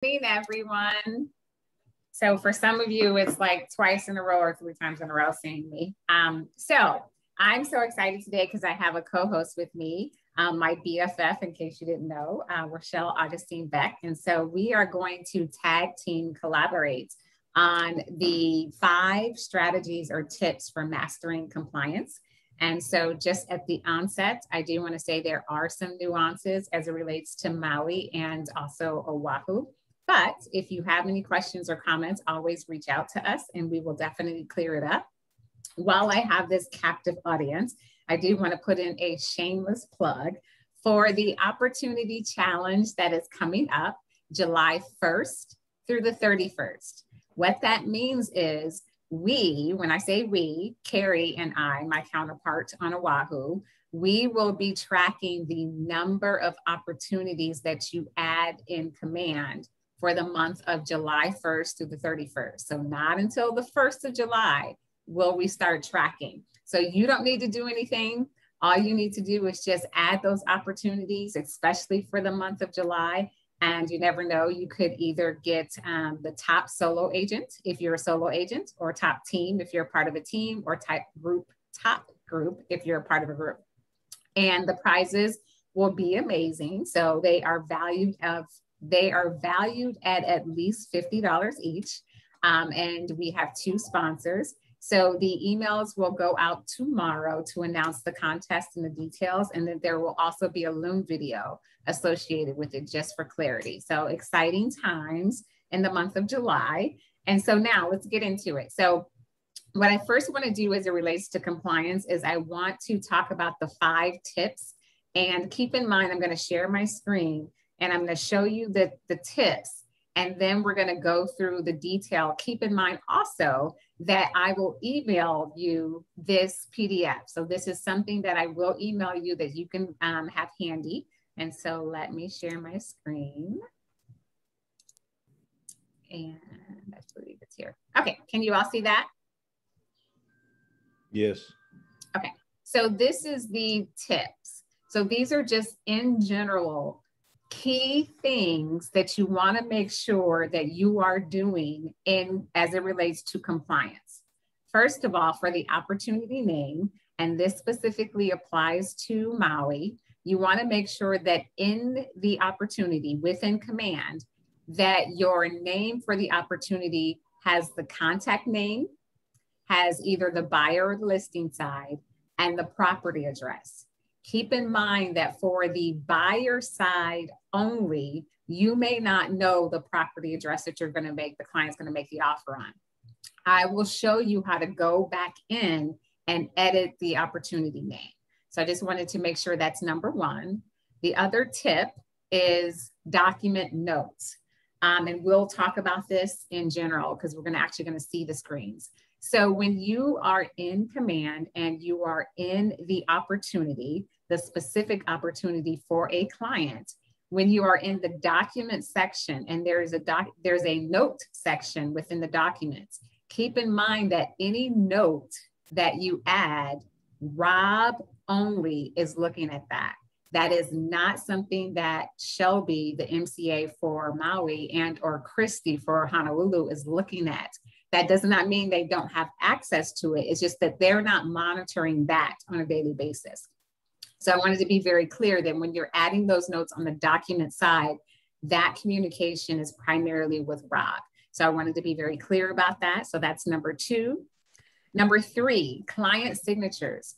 Good morning, everyone. So for some of you, it's like twice in a row or 3 times in a row seeing me. So I'm so excited today because I have a co-host with me, my BFF, in case you didn't know, Rochelle Augustine Beck. And so we are going to tag team collaborate on the 5 strategies or tips for mastering compliance. And so just at the onset, I do want to say there are some nuances as it relates to Maui and also Oahu. But if you have any questions or comments, always reach out to us and we will definitely clear it up. While I have this captive audience, I do want to put in a shameless plug for the Opportunity Challenge that is coming up July 1st through the 31st. What that means is we, when I say we, Carrie and I, my counterpart on Oahu, we will be tracking the number of opportunities that you add in Command for the month of July 1st through the 31st. So not until the 1st of July will we start tracking. So you don't need to do anything. All you need to do is just add those opportunities, especially for the month of July. And you never know, you could either get the top solo agent if you're a solo agent, or top team if you're a part of a team, or top group if you're a part of a group. And the prizes will be amazing. So they are valued at least $50 each. And we have 2 sponsors. So the emails will go out tomorrow to announce the contest and the details. And then there will also be a Loom video associated with it, just for clarity. So exciting times in the month of July. And so now let's get into it. So what I first want to do as it relates to compliance is I want to talk about the 5 tips. And keep in mind, I'm going to share my screen and I'm going to show you the tips. And then we're going to go through the detail. Keep in mind also that I will email you this PDF. So this is something that I will email you that you can have handy. And so let me share my screen. And I believe it's here. Okay, can you all see that? Yes. Okay, so this is the tips. So these are just in general key things that you want to make sure that you are doing as it relates to compliance. First of all, for the opportunity name, and this specifically applies to Maui, you want to make sure that in the opportunity within Command, that your name for the opportunity has the contact name, has either the buyer or the listing side, and the property address. Keep in mind that for the buyer side only, you may not know the property address that you're going to make, the client's going to make the offer on. I will show you how to go back in and edit the opportunity name. So I just wanted to make sure that's number 1. The other tip is document notes. And we'll talk about this in general because we're actually going to see the screens. So when you are in Command and you are in the opportunity, the specific opportunity for a client, when you are in the document section and there's a note section within the documents, keep in mind that any note that you add, Rob only is looking at that. That is not something that Shelby, the MCA for Maui, and or Christy for Honolulu is looking at. That does not mean they don't have access to it. It's just that they're not monitoring that on a daily basis. So I wanted to be very clear that when you're adding those notes on the document side, that communication is primarily with Rob. So I wanted to be very clear about that. So that's number 2. Number 3, client signatures.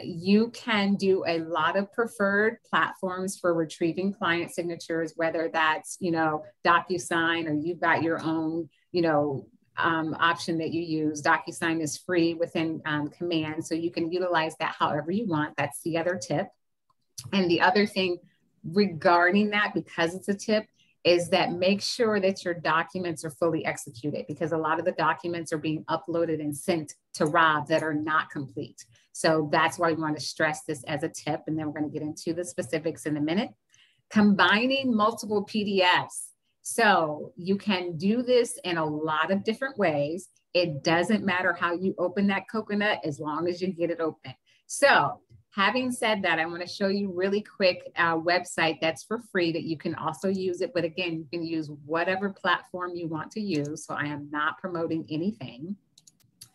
You can do a lot of preferred platforms for retrieving client signatures, whether that's, Docusign, or you've got your own, option that you use. Docusign is free within Command, so you can utilize that however you want. That's the other tip. And the other thing regarding that, because it's a tip, is that make sure that your documents are fully executed, because a lot of the documents are being uploaded and sent to Rob that are not complete. So that's why we want to stress this as a tip. And then we're going to get into the specifics in a minute. Combining multiple PDFs. So you can do this in a lot of different ways. It doesn't matter how you open that coconut as long as you get it open. So having said that, I want to show you really quick a website that's for free that you can also use it. But again, you can use whatever platform you want to use. So I am not promoting anything.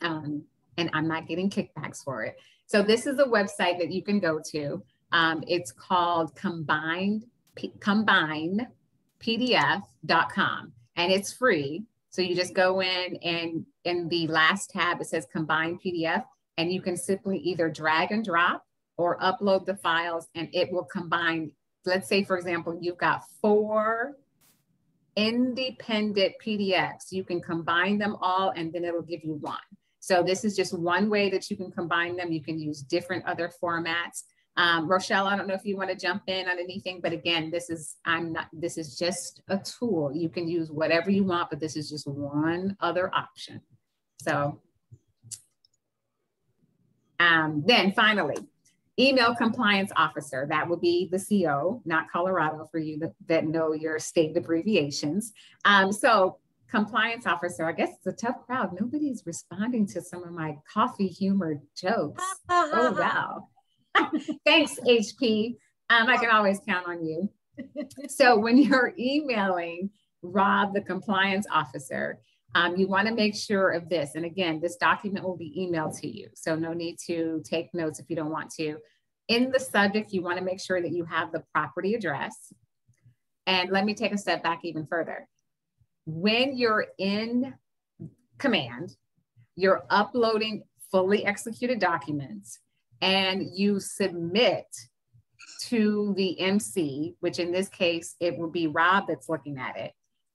And I'm not getting kickbacks for it. So this is a website that you can go to. It's called combinedpdf.com, and it's free. So you just go in the last tab, it says Combined PDF, and you can simply either drag and drop or upload the files, and it will combine. Let's say, for example, you've got 4 independent PDFs. You can combine them all, and then it'll give you one. So this is just one way that you can combine them. You can use different other formats. Rochelle, I don't know if you want to jump in on anything, but again, this is just a tool. You can use whatever you want, but this is just one other option. So then finally, email compliance officer. That would be the CO, not Colorado for you that know your state abbreviations. So compliance officer, I guess it's a tough crowd. Nobody's responding to some of my coffee humor jokes. Oh, wow. Thanks, HP. I can always count on you. So when you're emailing Rob, the compliance officer, you want to make sure of this. And again, this document will be emailed to you. So no need to take notes if you don't want to. In the subject, you want to make sure that you have the property address. And let me take a step back even further. When you're in command, you're uploading fully executed documents, and you submit to the MC, which in this case, it will be Rob that's looking at it.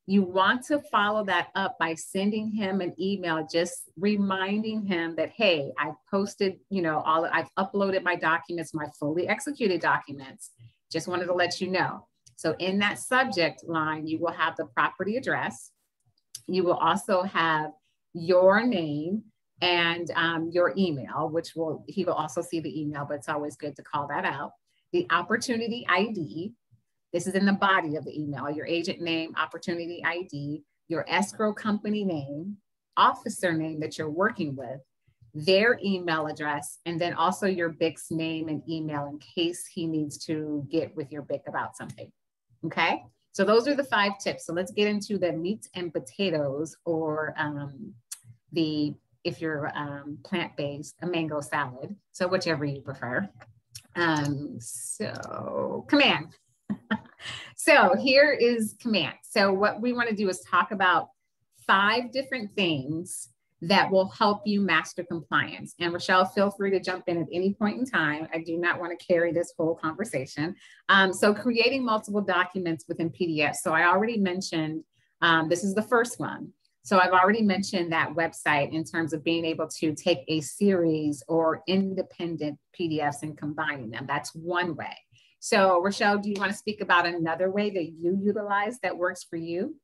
You want to follow that up by sending him an email, just reminding him that, hey, I've posted, I've uploaded my documents, my fully executed documents. Just wanted to let you know. So in that subject line, you will have the property address. You will also have your name and your email, which he will also see the email, but it's always good to call that out. The opportunity ID, this is in the body of the email, your agent name, opportunity ID, your escrow company name, officer name that you're working with, their email address, and then also your BIC's name and email in case he needs to get with your BIC about something, okay? So those are the 5 tips. So let's get into the meat and potatoes, or if you're plant-based, a mango salad. So whichever you prefer. So command. So here is command. So what we want to do is talk about 5 different things that will help you master compliance. And Rochelle, feel free to jump in at any point in time. I do not want to carry this whole conversation. So creating multiple documents within PDF. So I already mentioned, this is the first one. So I've already mentioned that website in terms of being able to take a series or independent PDFs and combining them. That's one way. So Rochelle, do you want to speak about another way that you utilize that works for you?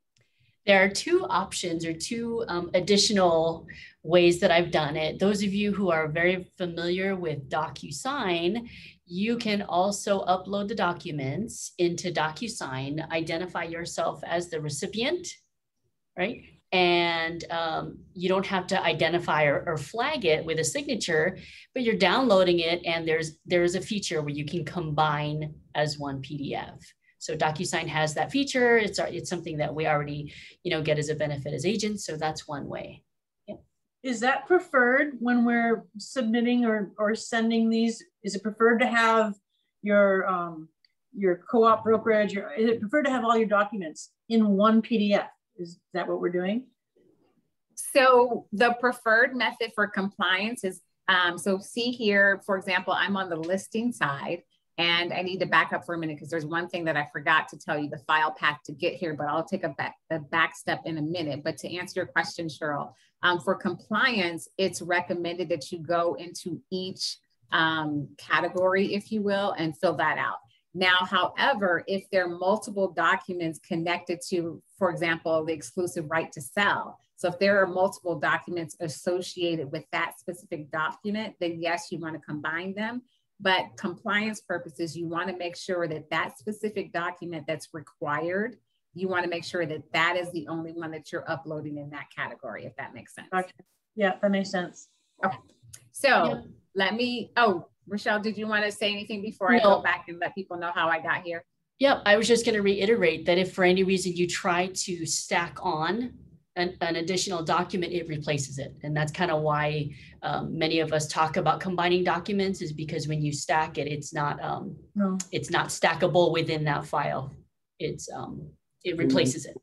There are 2 options, or 2 additional ways that I've done it. Those of you who are very familiar with Docusign, you can also upload the documents into Docusign, identify yourself as the recipient, right? And you don't have to identify or flag it with a signature, but you're downloading it, and there's a feature where you can combine as one PDF. So Docusign has that feature. It's something that we already, get as a benefit as agents. So that's one way. Yeah. Is that preferred when we're submitting or sending these? Is it preferred to have your co-op brokerage? Is it preferred to have all your documents in one PDF? Is that what we're doing? So the preferred method for compliance is, so see here, for example, I'm on the listing side, and I need to back up for a minute because there's one thing that I forgot to tell you, the file path to get here, but I'll take a back step in a minute. But to answer your question, Cheryl, for compliance, it's recommended that you go into each category, if you will, and fill that out. Now, however, if there are multiple documents connected to, for example, the exclusive right to sell, so if there are multiple documents associated with that specific document, then yes, you want to combine them. But compliance purposes, you want to make sure that that specific document that's required, you want to make sure that that is the only one that you're uploading in that category, if that makes sense. Okay. Yeah, that makes sense. Okay. So let me, Rochelle, did you want to say anything before I go back and let people know how I got here? Yep, I was just going to reiterate that if for any reason you try to stack on an additional document, it replaces it. And that's kind of why many of us talk about combining documents, is because when you stack it, it's not stackable within that file. It replaces it.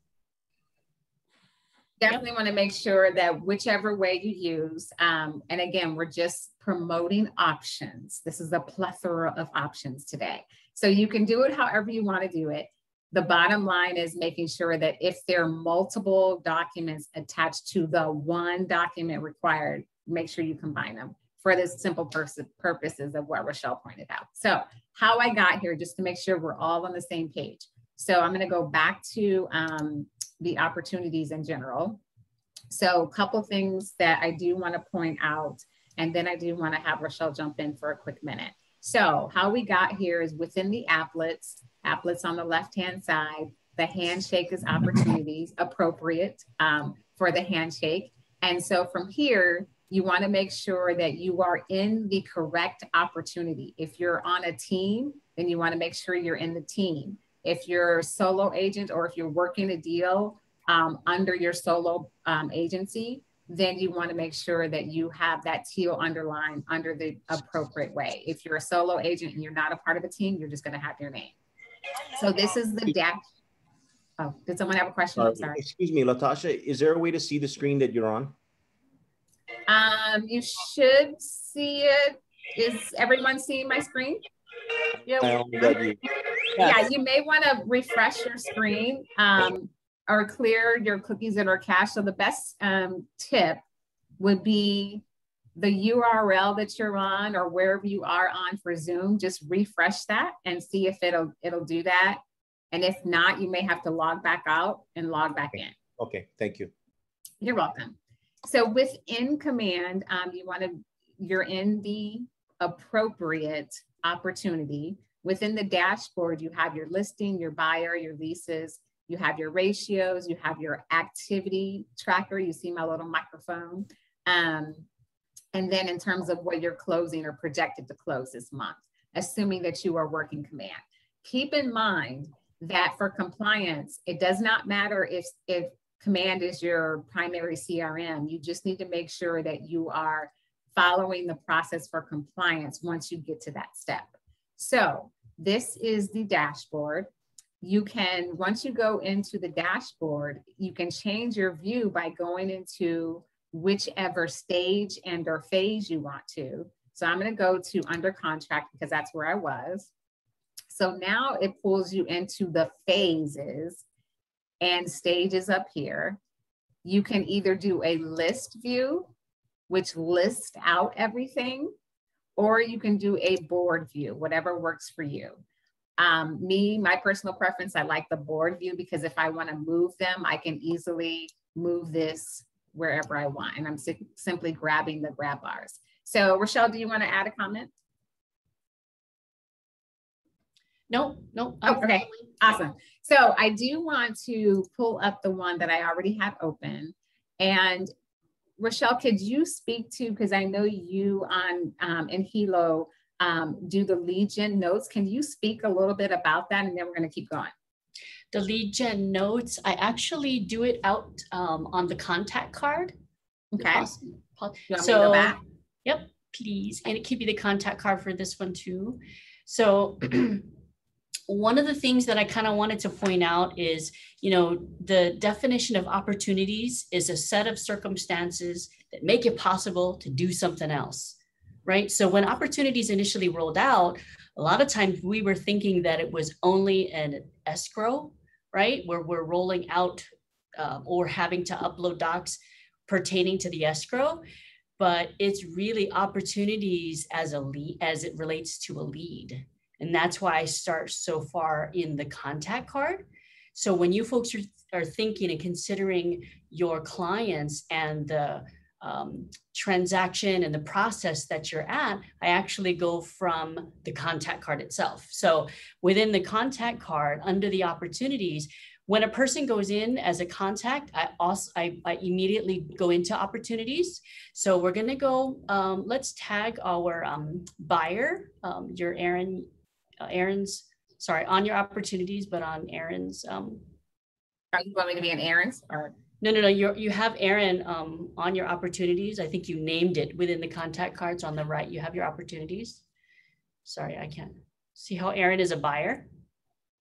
Definitely want to make sure that whichever way you use, and again, we're just promoting options. This is a plethora of options today. So you can do it however you want to do it. The bottom line is making sure that if there are multiple documents attached to the one document required, make sure you combine them for the simple purposes of what Rochelle pointed out. So how I got here, just to make sure we're all on the same page. So I'm going to go back to the opportunities in general. So a couple things that I do want to point out, and then I do want to have Rochelle jump in for a quick minute. So how we got here is within the applets on the left-hand side, the handshake is opportunities, appropriate for the handshake. And so from here, you want to make sure that you are in the correct opportunity. If you're on a team, then you want to make sure you're in the team. If you're a solo agent, or if you're working a deal under your solo agency, then you want to make sure that you have that teal underline under the appropriate way. If you're a solo agent and you're not a part of a team, you're just going to have your name. So this is the dash. Oh, did someone have a question? I'm sorry. Excuse me, Latasha, is there a way to see the screen that you're on? You should see it. Is everyone seeing my screen? Yeah. I only got you. Yeah, you may want to refresh your screen or clear your cookies that are cached. So the best tip would be the URL that you're on, or wherever you are on for Zoom, just refresh that and see if it'll do that. And if not, you may have to log back out and log back in. Okay, thank you. You're welcome. So within Command, you're in the appropriate opportunity. Within the dashboard, you have your listing, your buyer, your leases, you have your ratios, you have your activity tracker. You see my little microphone. And then in terms of what you're closing or projected to close this month, assuming that you are working Command. Keep in mind that for compliance, it does not matter if Command is your primary CRM. You just need to make sure that you are following the process for compliance once you get to that step. So this is the dashboard. You can, once you go into the dashboard, you can change your view by going into whichever stage and or phase you want to. So I'm going to go to under contract because that's where I was. So now it pulls you into the phases and stages up here. You can either do a list view, which lists out everything, or you can do a board view, whatever works for you. My personal preference, I like the board view because if I want to move them, I can easily move this wherever I want. And I'm simply grabbing the grab bars. So Rochelle, do you want to add a comment? No. Oh, okay, awesome. So I do want to pull up the one that I already had open. And Rochelle, could you speak to, because I know you in Hilo do the lead gen notes. Can you speak a little bit about that? And then we're going to keep going. The lead gen notes, I actually do it out on the contact card. Okay. You want me to go back? Yep, please. And it could be the contact card for this one too. So one of the things that I kind of wanted to point out is, the definition of opportunities is a set of circumstances that make it possible to do something else, right? So when opportunities initially rolled out, a lot of times we were thinking that it was only an escrow, right? Where we're rolling out or having to upload docs pertaining to the escrow, but it's really opportunities as a lead, as it relates to a lead. And that's why I start so far in the contact card. So when you folks are thinking and considering your clients and the transaction and the process that you're at, I actually go from the contact card itself. So within the contact card, under the opportunities, When a person goes in as a contact, I immediately go into opportunities. So we're going to go, let's tag our buyer, your Aaron's, sorry, on your opportunities, but on Aaron's. You want me to be in Aaron's or? No, you have Aaron on your opportunities. I think you named it within the contact cards on the right. You have your opportunities. Sorry, I can't see how Aaron is a buyer.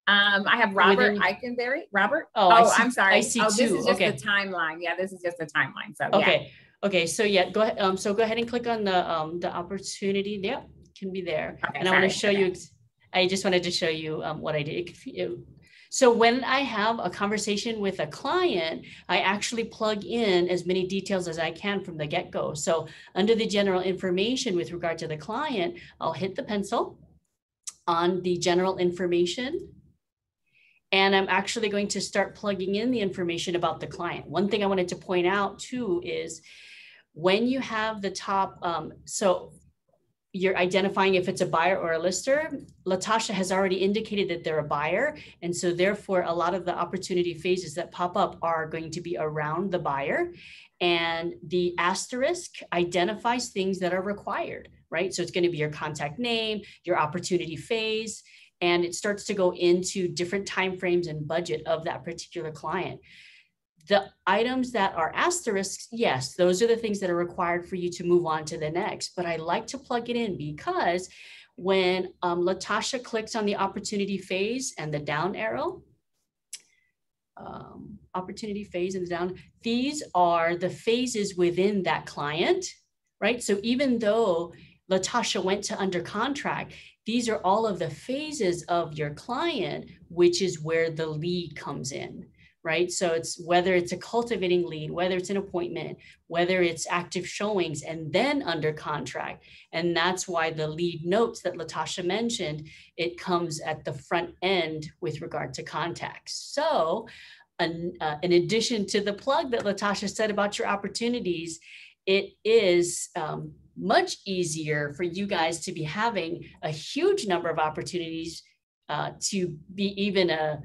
I have Robert Eikenberry. Robert? Oh, I'm sorry. I see two. This is just okay. the timeline. Yeah, this is just the timeline. So okay. Yeah. Okay. So yeah, go ahead. So go ahead and click on the opportunity. Yeah, can be there. Okay, and I want to show you. I just wanted to show you what I did. So when I have a conversation with a client, I actually plug in as many details as I can from the get-go. So under the general information with regard to the client, I'll hit the pencil on the general information. And I'm actually going to start plugging in the information about the client. One thing I wanted to point out too is when you have the top, so you're identifying if it's a buyer or a lister, Latasha has already indicated that they're a buyer. And so therefore, a lot of the opportunity phases that pop up are going to be around the buyer. And the asterisk identifies things that are required, right? So it's going to be your contact name, your opportunity phase, and it starts to go into different timeframes and budget of that particular client. The items that are asterisks, yes, those are the things that are required for you to move on to the next. But I like to plug it in because when Latasha clicks on the opportunity phase and the down arrow, opportunity phase and the down, these are the phases within that client, right? So even though Latasha went to under contract, these are all of the phases of your client, which is where the lead comes in. Right? So it's whether it's a cultivating lead, whether it's an appointment, whether it's active showings, and then under contract. And that's why the lead notes that Latasha mentioned, it comes at the front end with regard to contacts. So in addition to the plug that Latasha said about your opportunities, it is much easier for you guys to be having a huge number of opportunities to be even a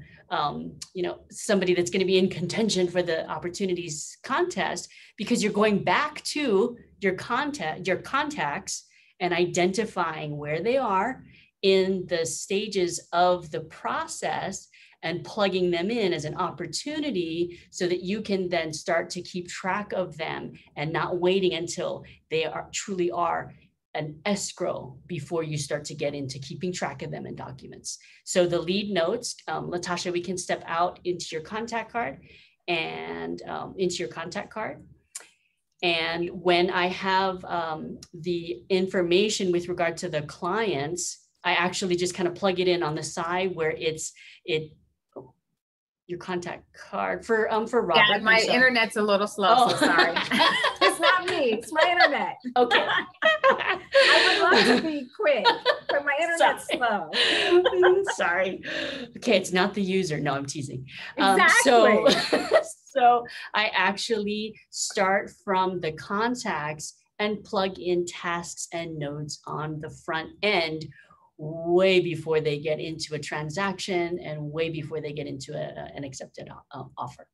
somebody that's going to be in contention for the opportunities contest, because you're going back to your contacts and identifying where they are in the stages of the process and plugging them in as an opportunity so that you can then start to keep track of them and not waiting until they truly are an escrow before you start to get into keeping track of them in documents. So the lead notes, Latasha, we can step out into your contact card and And when I have the information with regard to the clients, I actually just kind of plug it in on the side where your contact card for Robert. Yeah, my internet's a little slow, so sorry. It's not me, it's my internet. Okay. I would love to be quick, but my internet's slow. Sorry. Okay, it's not the user. No, I'm teasing. Exactly. So I actually start from the contacts and plug in tasks and nodes on the front end way before they get into a transaction and way before they get into an accepted offer.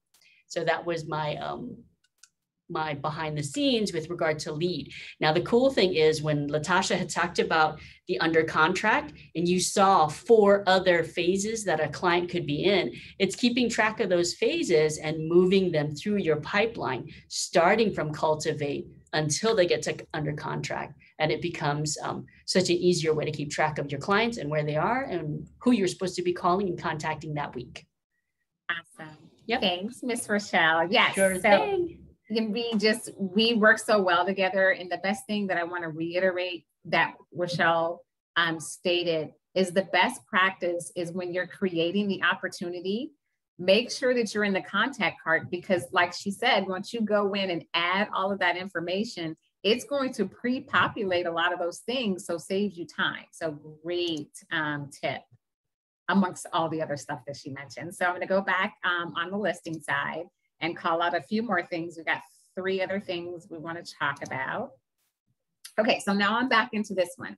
So that was my my behind the scenes with regard to lead. Now, the cool thing is when Latasha had talked about the under contract and you saw 4 other phases that a client could be in, it's keeping track of those phases and moving them through your pipeline, starting from cultivate until they get to under contract. And it becomes such an easier way to keep track of your clients and where they are and who you're supposed to be calling and contacting that week. Awesome. Yep. Thanks, Miss Rochelle. Yes. Sure thing. We work so well together. And the best thing that I want to reiterate that Rochelle stated is the best practice is when you're creating the opportunity, make sure that you're in the contact card, because like she said, once you go in and add all of that information, it's going to pre-populate a lot of those things. So saves you time. So great tip amongst all the other stuff that she mentioned. So I'm going to go back on the listing side and call out a few more things. We've got 3 other things we want to talk about. Okay, so now I'm back into this one.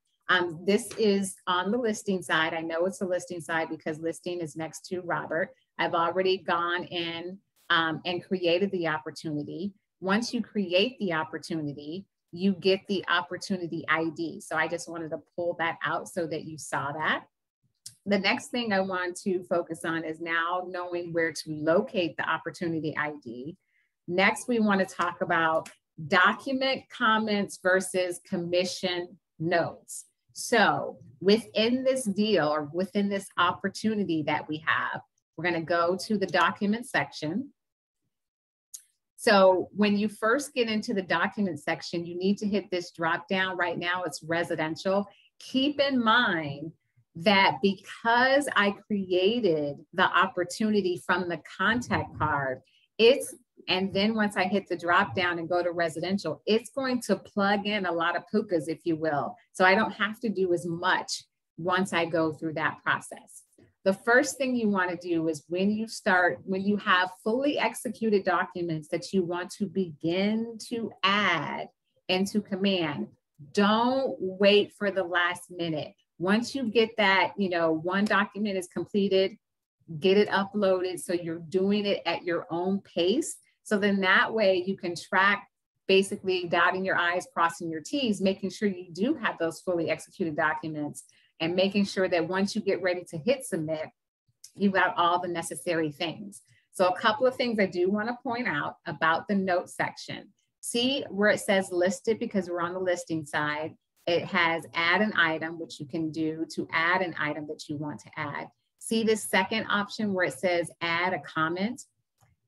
This is on the listing side. I know it's the listing side because listing is next to Robert. I've already gone in and created the opportunity. Once you create the opportunity, you get the opportunity ID. So I just wanted to pull that out so that you saw that. The next thing I want to focus on is now knowing where to locate the opportunity ID. Next, we want to talk about document comments versus commission notes. So within this deal or within this opportunity that we have, we're going to go to the document section. So when you first get into the document section, you need to hit this drop down. Right now it's residential. Keep in mind that because I created the opportunity from the contact card, and then once I hit the drop down and go to residential, it's going to plug in a lot of pukas, if you will. So I don't have to do as much once I go through that process. The first thing you want to do is when you have fully executed documents that you want to begin to add into command, don't wait for the last minute. Once you get that, one document is completed, get it uploaded so you're doing it at your own pace. So then that way you can track, basically dotting your I's, crossing your T's, making sure you do have those fully executed documents and making sure that once you get ready to hit submit, you've got all the necessary things. So a couple of things I do want to point out about the note section. See where it says listed, because we're on the listing side. It has add an item, which you can do to add an item that you want to add. See this second option where it says add a comment.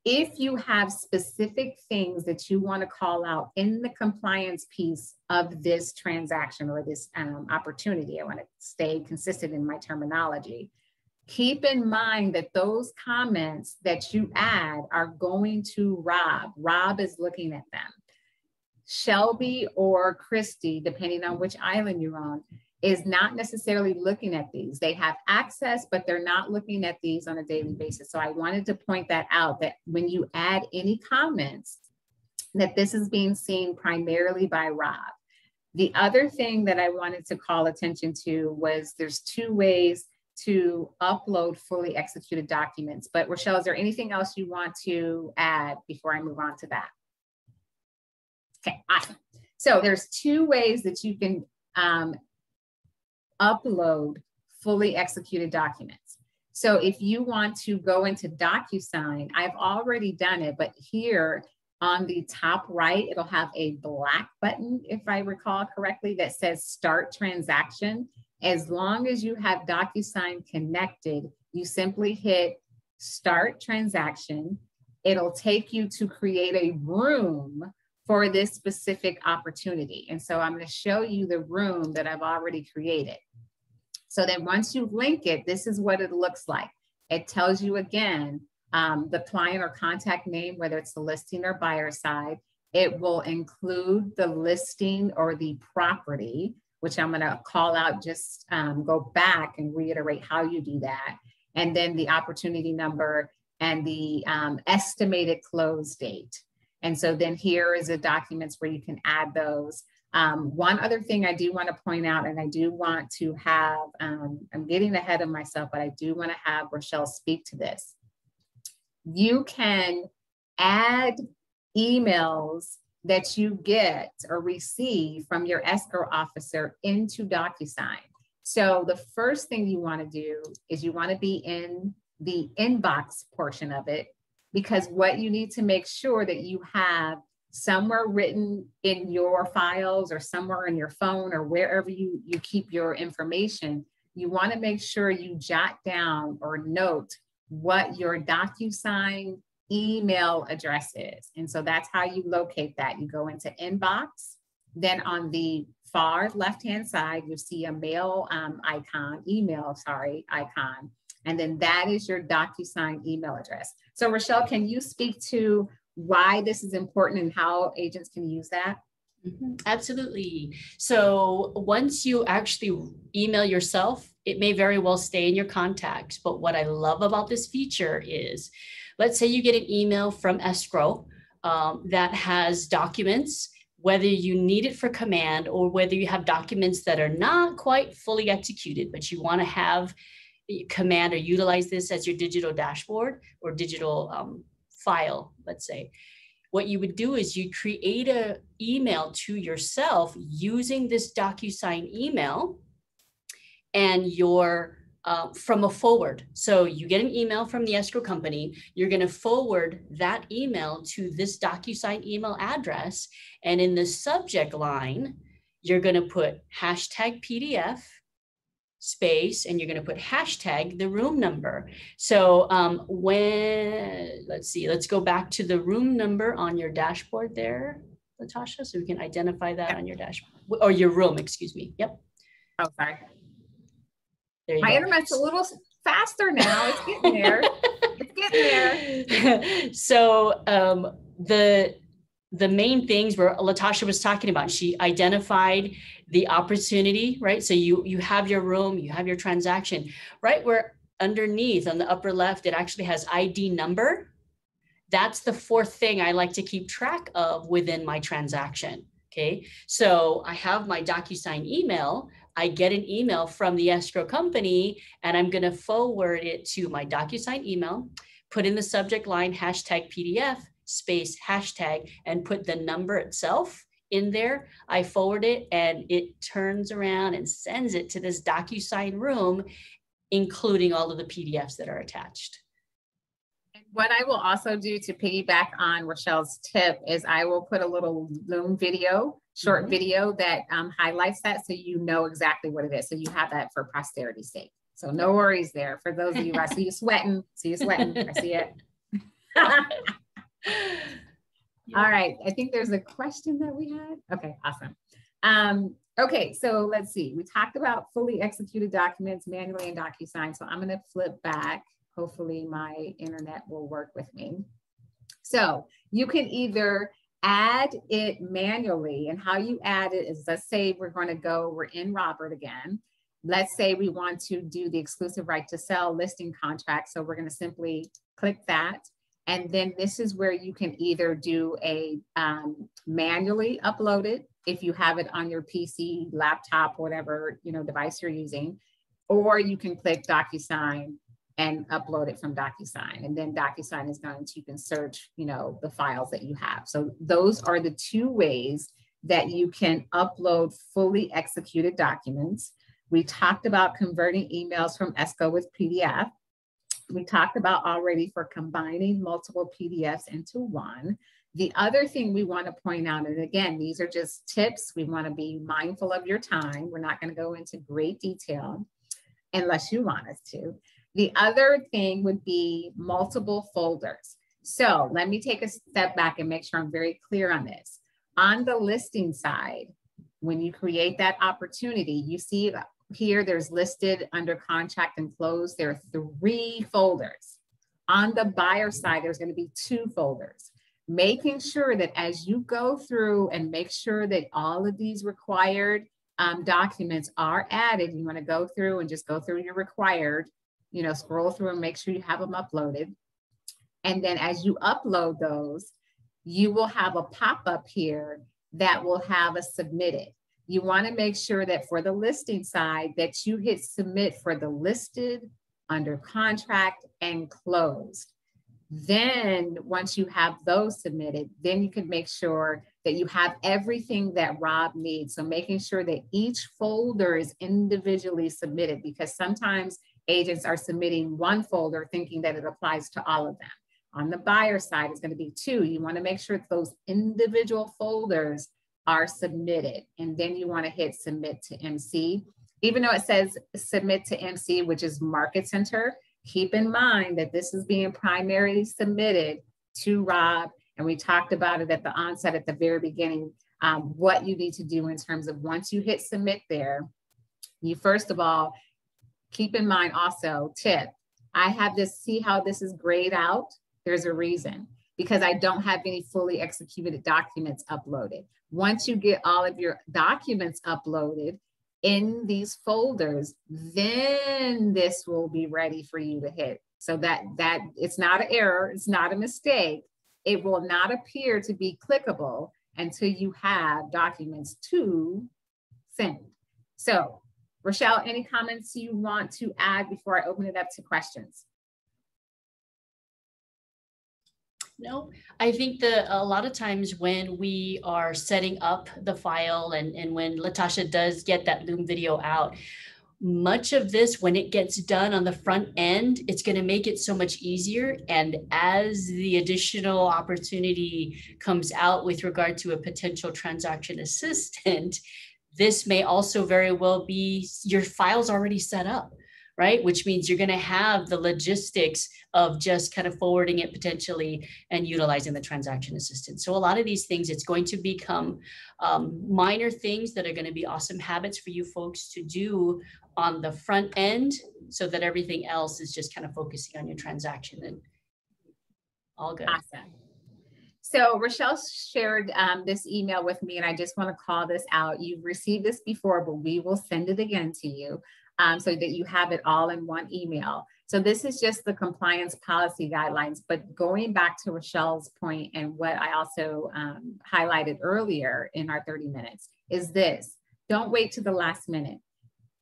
If you have specific things that you want to call out in the compliance piece of this transaction or this opportunity, I want to stay consistent in my terminology. Keep in mind that those comments that you add are going to Rob. Rob is looking at them. Shelby or Christy, depending on which island you're on, is not necessarily looking at these. They have access, but they're not looking at these on a daily basis. So I wanted to point that out, that when you add any comments, that this is being seen primarily by Rob. The other thing that I wanted to call attention to was there's two ways to upload fully executed documents. But Rochelle, is there anything else you want to add before I move on to that? Okay, awesome. So there's two ways that you can upload fully executed documents. So if you want to go into Docusign, I've already done it, but here on the top right, it'll have a black button, if I recall correctly, that says start transaction. As long as you have Docusign connected, you simply hit start transaction. It'll take you to create a room for this specific opportunity. And so I'm going to show you the room that I've already created. So then once you link it, this is what it looks like. It tells you again, the client or contact name, whether it's the listing or buyer side. It will include the listing or the property, which I'm going to call out, just go back and reiterate how you do that. And then the opportunity number and the estimated close date. And so then here is the documents where you can add those. One other thing I do want to point out, and I do want to have, I'm getting ahead of myself, but I do want to have Rochelle speak to this. You can add emails that you get or receive from your escrow officer into Docusign. So the first thing you want to do is you want to be in the inbox portion of it, because what you need to make sure that you have somewhere written in your files or somewhere in your phone or wherever you keep your information, you want to make sure you jot down or note what your Docusign email address is. And so that's how you locate that. You go into inbox, then on the far left-hand side, you see a mail email icon. And then that is your Docusign email address. So Rochelle, can you speak to why this is important and how agents can use that? Mm-hmm. Absolutely. So once you actually email yourself, it may very well stay in your contacts. But what I love about this feature is, let's say you get an email from escrow that has documents, whether you need it for command or whether you have documents that are not quite fully executed, but you want to have command or utilize this as your digital dashboard or digital file, let's say. What you would do is you create an email to yourself using this Docusign email and your from a forward. So you get an email from the escrow company, you're going to forward that email to this Docusign email address. And in the subject line, you're going to put hashtag PDF space, and you're going to put hashtag the room number. So let's go back to the room number on your dashboard there, Latasha, so we can identify that on your dashboard, or your room, excuse me. Yep. Oh, sorry. There you My go. internet's a little faster now. It's getting there. It's getting there. So the main things where Latasha was talking about, she identified the opportunity, right? So you have your room, you have your transaction, right where underneath on the upper left, it actually has ID number. That's the fourth thing I like to keep track of within my transaction. Okay, so I have my Docusign email. I get an email from the escrow company, and I'm going to forward it to my Docusign email, put in the subject line hashtag PDF space hashtag, and put the number itself in there. I forward it, and it turns around and sends it to this Docusign room, including all of the PDFs that are attached. What I will also do to piggyback on Rochelle's tip is I will put a little Loom video, short video that highlights that, so you know exactly what it is. So you have that for posterity's sake. So no worries there. For those of you, I see you sweating. I see it. All right. I think there's a question that we had. Okay, awesome. Okay, so let's see. We talked about fully executed documents manually in Docusign. So I'm going to flip back. Hopefully my internet will work with me. So you can either add it manually, and how you add it is, let's say we're in Robert again. Let's say we want to do the exclusive right to sell listing contract. So we're going to simply click that. And then this is where you can either do a manually upload it if you have it on your PC, laptop, whatever device you're using, or you can click Docusign and upload it from Docusign. And then Docusign is you can search, the files that you have. So those are the two ways that you can upload fully executed documents. We talked about converting emails from ESCO with PDF. We talked about already for combining multiple PDFs into one. The other thing we want to point out, and again, these are just tips. We want to be mindful of your time. We're not going to go into great detail unless you want us to. The other thing would be multiple folders. So let me take a step back and make sure I'm very clear on this. On the listing side, when you create that opportunity, you see here there's listed, under contract, and closed. There are 3 folders. On the buyer side, there's going to be 2 folders. Making sure that as you go through and make sure that all of these required documents are added, you want to go through and just go through your required, scroll through and make sure you have them uploaded. And then as you upload those, you will have a pop-up here that will have a submitted. You want to make sure that for the listing side that you hit submit for the listed, under contract, and closed. Then once you have those submitted, then you can make sure that you have everything that Rob needs. So making sure that each folder is individually submitted, because sometimes agents are submitting one folder thinking that it applies to all of them. On the buyer side, it's going to be 2. You want to make sure that those individual folders are submitted. And then you want to hit submit to MC. Even though it says submit to MC, which is Market Center, keep in mind that this is being primarily submitted to Rob. And we talked about it at the onset, at the very beginning, what you need to do in terms of once you hit submit there, you first of all, keep in mind also, tip, I have this, see how this is grayed out? There's a reason, because I don't have any fully executed documents uploaded. Once you get all of your documents uploaded in these folders, then this will be ready for you to hit. So that it's not an error, it's not a mistake. It will not appear to be clickable until you have documents to send. So Rochelle, any comments you want to add before I open it up to questions? No, I think that a lot of times when we are setting up the file and when Latasha does get that Loom video out, much of this, when it gets done on the front end, it's going to make it so much easier. And as the additional opportunity comes out with regard to a potential transaction assistant, this may also very well be your files already set up, right? Which means you're going to have the logistics of just kind of forwarding it potentially and utilizing the transaction assistant. So a lot of these things, it's going to become minor things that are going to be awesome habits for you folks to do on the front end, so that everything else is just kind of focusing on your transaction and all good. Awesome. So Rochelle shared this email with me, and I just want to call this out. You've received this before, but we will send it again to you so that you have it all in one email. So this is just the compliance policy guidelines, but going back to Rochelle's point and what I also highlighted earlier in our 30 minutes is this: don't wait to the last minute.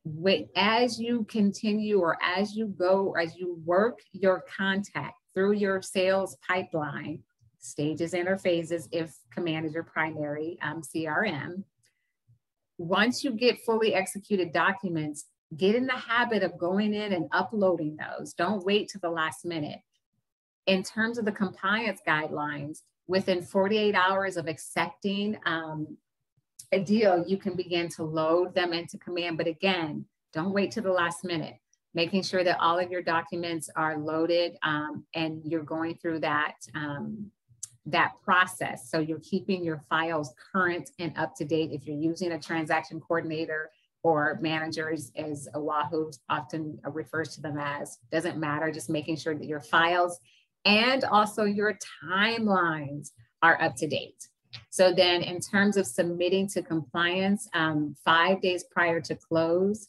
Wait, as you continue or as you go, or as you work your contact through your sales pipeline, stages and/or phases, if Command is your primary CRM, once you get fully executed documents, get in the habit of going in and uploading those. Don't wait to the last minute. In terms of the compliance guidelines, within 48 hours of accepting a deal, you can begin to load them into Command. But again, don't wait to the last minute. Making sure that all of your documents are loaded and you're going through that, that process. So you're keeping your files current and up to date. If you're using a transaction coordinator or managers, as Wahoo often refers to them as, doesn't matter, just making sure that your files and also your timelines are up to date. So then in terms of submitting to compliance, 5 days prior to close,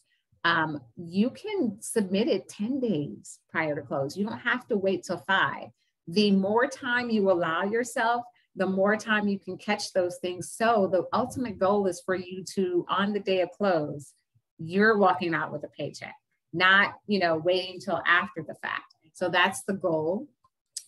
you can submit it 10 days prior to close. You don't have to wait till 5. The more time you allow yourself, the more time you can catch those things. So the ultimate goal is for you to, on the day of close, you're walking out with a paycheck, not, waiting till after the fact. So that's the goal.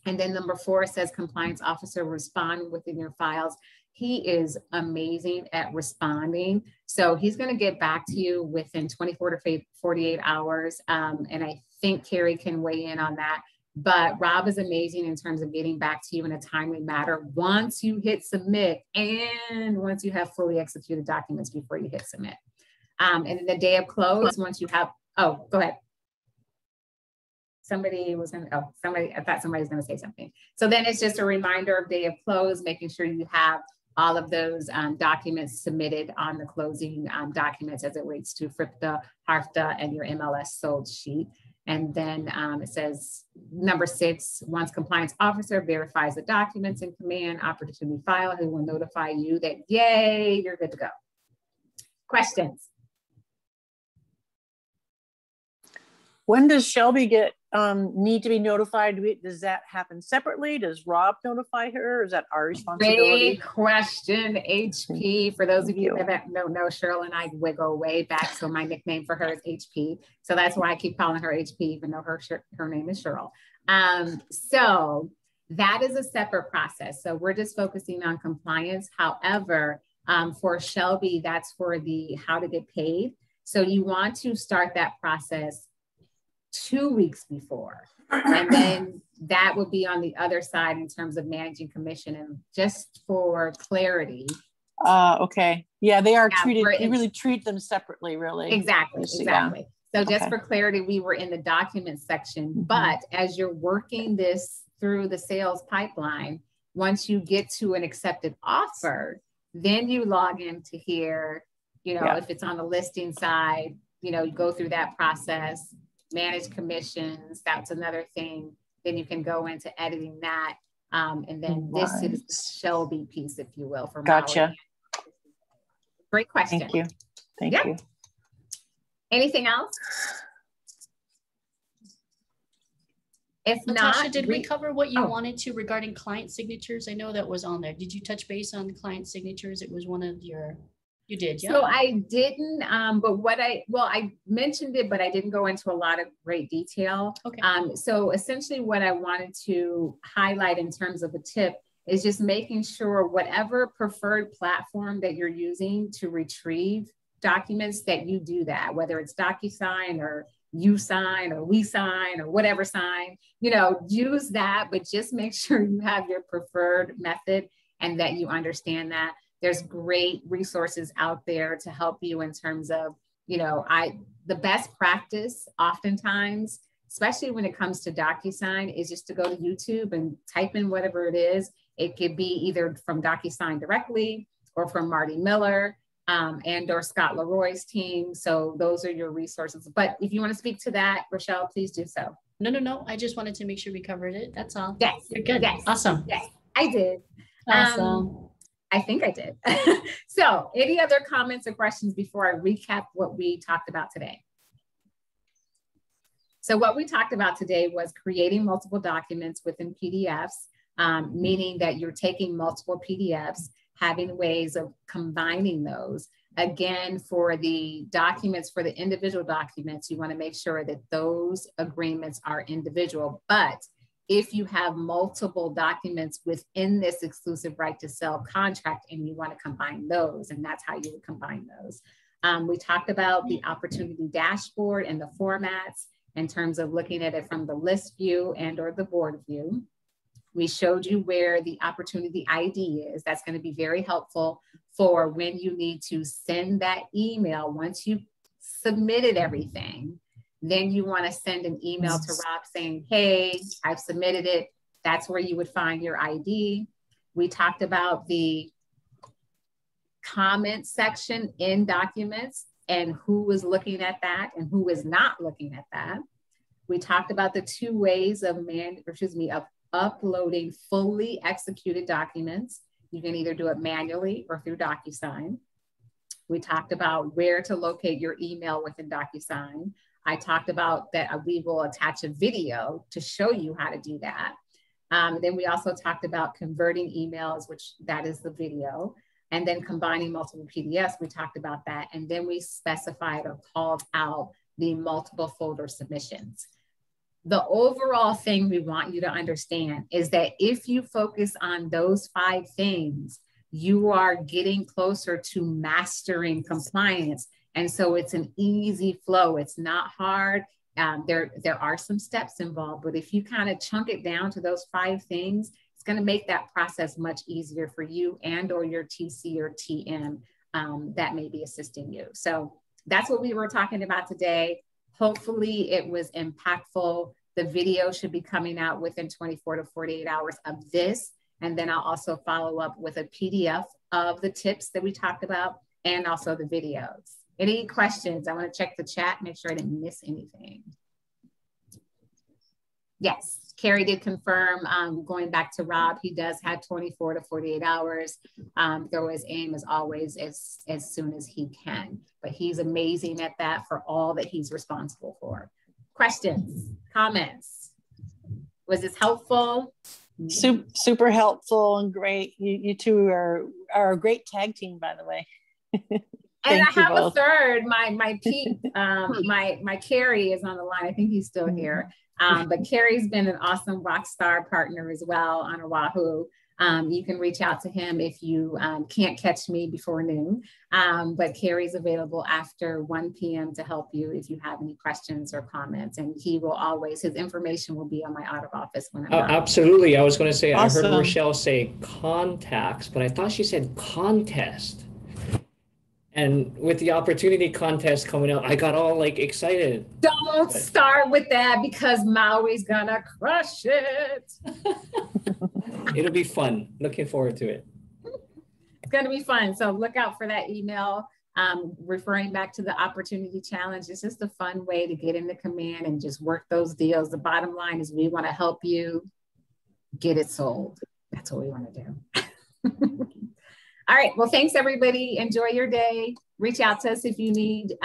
And then number 4 says compliance officer respond within your files. He is amazing at responding. So he's going to get back to you within 24 to 48 hours. And I think Carrie can weigh in on that. But Rob is amazing in terms of getting back to you in a timely manner once you hit submit and once you have fully executed documents before you hit submit. And then the day of close, once you have, oh, go ahead. Somebody was going to, I thought somebody was going to say something. So then it's just a reminder of day of close, making sure you have all of those documents submitted on the closing documents as it relates to FRIPTA, HARFTA, and your MLS sold sheet. And then it says number 6, once compliance officer verifies the documents in Command opportunity file, who will notify you that, yay, you're good to go. Questions? When does Shelby get need to be notified? Does that happen separately? Does Rob notify her? Or is that our responsibility? Great question, HP. For those of you that don't know, Cheryl and I go way back, so my nickname for her is HP. So that's why I keep calling her HP, even though her name is Cheryl. So that is a separate process. So we're just focusing on compliance. However, for Shelby, that's for the how to get paid. So you want to start that process 2 weeks before, and then that would be on the other side in terms of managing commission. And just for clarity, okay, yeah, they are treated. You really treat them separately, really. Exactly. So just for clarity, we were in the documents section, but as you're working this through the sales pipeline, once you get to an accepted offer, then you log into here. If it's on the listing side, you go through that process. Manage commissions, that's another thing. Then you can go into editing that. And then this is the Shelby piece, if you will, for gotcha. Great question. Thank you. Thank you. Anything else? If Natasha, not, did we cover what you wanted to regarding client signatures? I know that was on there. Did you touch base on client signatures? It was one of your You did, yeah. So I didn't, but I mentioned it, but I didn't go into a lot of great detail. Okay. So essentially what I wanted to highlight in terms of a tip is just making sure whatever preferred platform that you're using to retrieve documents, that you do that, whether it's Docusign or USign or WeSign or whatever sign, use that, but just make sure you have your preferred method and that you understand that. There's great resources out there to help you in terms of, the best practice oftentimes, especially when it comes to Docusign, is just to go to YouTube and type in whatever it is. It could be either from Docusign directly or from Marty Miller and or Scott Leroy's team. So those are your resources. But if you want to speak to that, Rochelle, please do so. No. I just wanted to make sure we covered it. That's all. Yes. You're good. Yes. Awesome. Yes, I did. Awesome. I think I did. So any other comments or questions before I recap what we talked about today? So what we talked about today was creating multiple documents within PDFs, meaning that you're taking multiple PDFs, having ways of combining those. Again, for the documents, for the individual documents, you want to make sure that those agreements are individual. But if you have multiple documents within this exclusive right to sell contract and you want to combine those, and that's how you would combine those. We talked about the opportunity dashboard and the formats in terms of looking at it from the list view and or the board view. We showed you where the opportunity ID is. That's going to be very helpful for when you need to send that email. Once you've submitted everything, then you want to send an email to Rob saying, hey, I've submitted it. That's where you would find your ID. We talked about the comment section in documents and who was looking at that and who is not looking at that. We talked about the two ways of uploading fully executed documents. You can either do it manually or through Docusign. We talked about where to locate your email within Docusign. I talked about that we will attach a video to show you how to do that. Then we also talked about converting emails, which that is the video, and then combining multiple PDFs. We talked about that. And then we specified or called out the multiple folder submissions. The overall thing we want you to understand is that if you focus on those 5 things, you are getting closer to mastering compliance. And so it's an easy flow. It's not hard. There are some steps involved, but if you kind of chunk it down to those 5 things, it's going to make that process much easier for you and or your TC or TM that may be assisting you. So that's what we were talking about today. Hopefully it was impactful. The video should be coming out within 24 to 48 hours of this. And then I'll also follow up with a PDF of the tips that we talked about and also the videos. Any questions? I want to check the chat, make sure I didn't miss anything. Yes, Carrie did confirm, going back to Rob, he does have 24 to 48 hours. Throw his aim as always as soon as he can, but he's amazing at that for all that he's responsible for. Questions, comments? Was this helpful? Super helpful and great. You two are a great tag team, by the way. And I have a third, my Pete, my Carrie is on the line. I think he's still here. But Carrie's been an awesome rock star partner as well on Oahu. You can reach out to him if you can't catch me before noon. But Carrie's available after 1 p.m. to help you if you have any questions or comments. And he will always, his information will be on my out of office when I'm absolutely. I was going to say, awesome. I heard Rochelle say contacts, but I thought she said contest. And with the opportunity contest coming up, I got all like excited. Don't start with that because Maui's gonna crush it. It'll be fun. Looking forward to it. It's gonna be fun. So look out for that email. Referring back to the opportunity challenge, it's just a fun way to get into command and just work those deals. The bottom line is we want to help you get it sold. That's what we want to do. All right. Well, thanks, everybody. Enjoy your day. Reach out to us if you need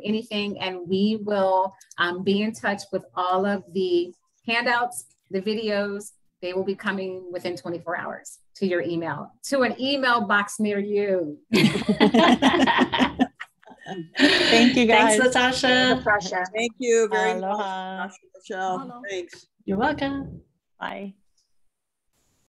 anything, and we will be in touch with all of the handouts, the videos, They will be coming within 24 hours to your email, to an email box near you. Thank you, guys. Thanks, Natasha. Thank you very Aloha. much, Michelle. Thanks. You're welcome. Bye.